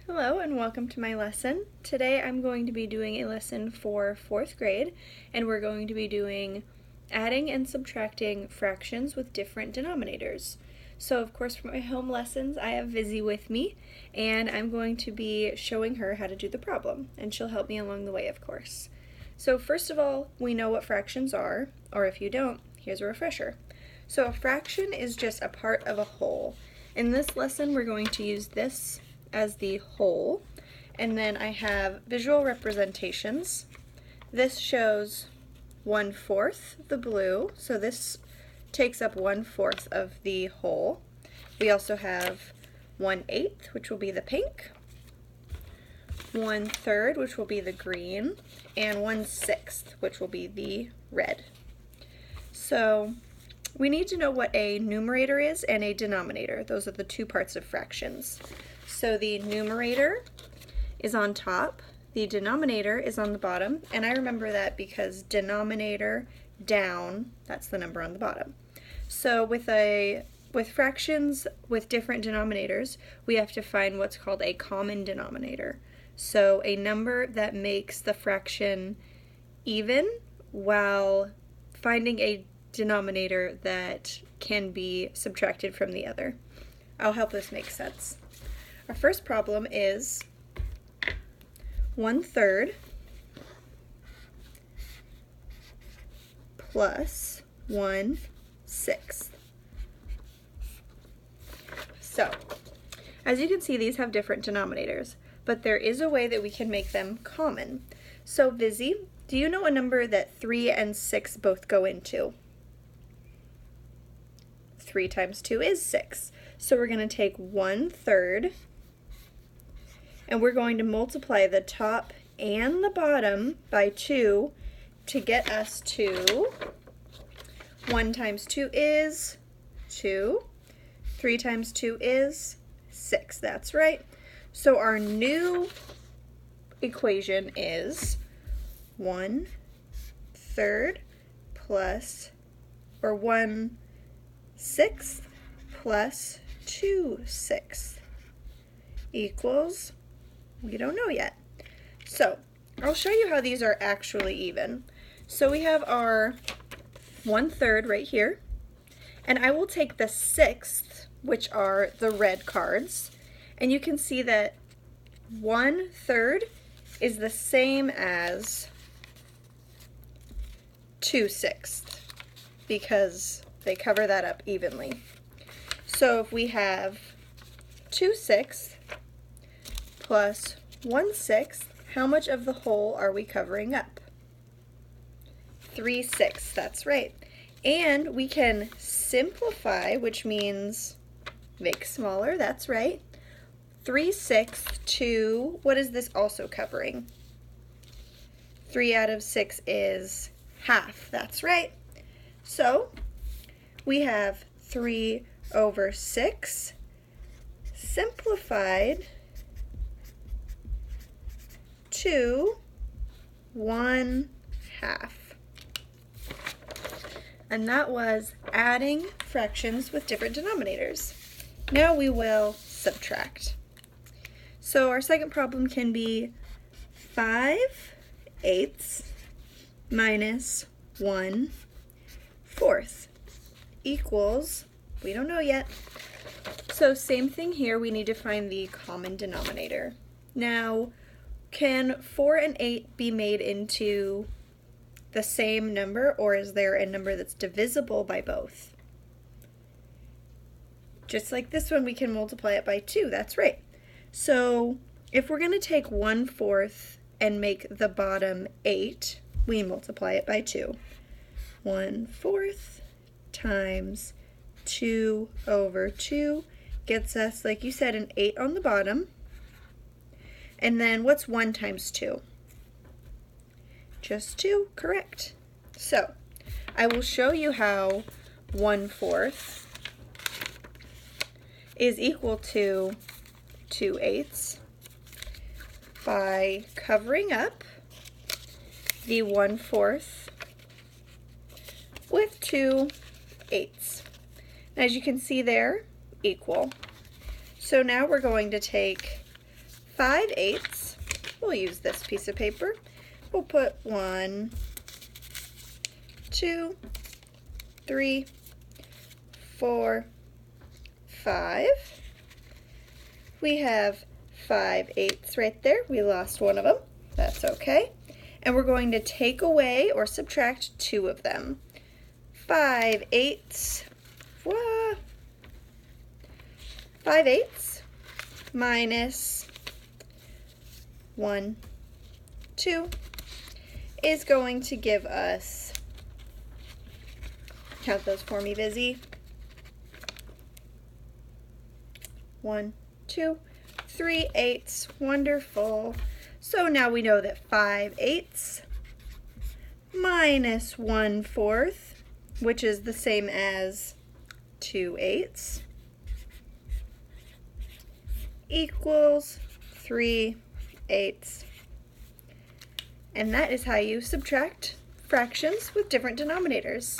Hello and welcome to my lesson. Today I'm going to be doing a lesson for 4th grade, and we're going to be doing adding and subtracting fractions with different denominators. So of course for my home lessons I have Vizzy with me, and I'm going to be showing her how to do the problem, and she'll help me along the way of course. So first of all, we know what fractions are, or if you don't, here's a refresher. So a fraction is just a part of a whole. In this lesson we're going to use this as the whole, and then I have visual representations. This shows 1/4 the blue, so this takes up 1/4 of the whole. We also have 1/8, which will be the pink, 1/3, which will be the green, and 1/6, which will be the red. So we need to know what a numerator is and a denominator. Those are the two parts of fractions. So the numerator is on top, the denominator is on the bottom, and I remember that because denominator down, that's the number on the bottom. So with fractions with different denominators, we have to find what's called a common denominator. So a number that makes the fraction even while finding a denominator that can be subtracted from the other. I'll help this make sense. Our first problem is 1/3 plus 1/6. So, as you can see, these have different denominators, but there is a way that we can make them common. So, Vizzy, do you know a number that 3 and 6 both go into? 3 times 2 is 6. So we're going to take 1/3 and we're going to multiply the top and the bottom by 2 to get us to 1 times 2 is 2, 3 times 2 is 6, that's right. So our new equation is 1/3 plus, or 1/6 plus 2/6 equals, we don't know yet. So I'll show you how these are actually even. So we have our 1/3 right here, and I will take the 6th, which are the red cards, and you can see that 1/3 is the same as 2/6 because they cover that up evenly. So if we have 2/6 plus 1/6, how much of the whole are we covering up? 3/6, that's right. And we can simplify, which means make smaller, that's right. 3/6 to, what is this also covering? 3 out of 6 is half, that's right. So we have 3/6 simplified to 1/2. And that was adding fractions with different denominators. Now we will subtract. So our second problem can be 5/8 minus 1/4 equals, we don't know yet. So same thing here, we need to find the common denominator. Now, can 4 and 8 be made into the same number, or is there a number that's divisible by both? Just like this one, we can multiply it by 2, that's right. So if we're going to take 1/4 and make the bottom 8, we multiply it by 2. 1/4 times 2/2 gets us, like you said, an 8 on the bottom. And then what's 1 times 2? Just 2, correct. So I will show you how 1/4 is equal to 2/8 by covering up the 1/4 with 2/8. As you can see there, equal. So now we're going to take 5/8. We'll use this piece of paper. We'll put 1, 2, 3, 4, 5. We have 5/8 right there. We lost one of them. That's okay. And we're going to take away or subtract 2 of them. 5/8. 5/8 minus 1, 2 is going to give us, count those for me, Vizzy. 1, 2, 3/8. Wonderful. So now we know that 5/8 minus 1/4, which is the same as 2/8, equals 3/8. And that is how you subtract fractions with different denominators.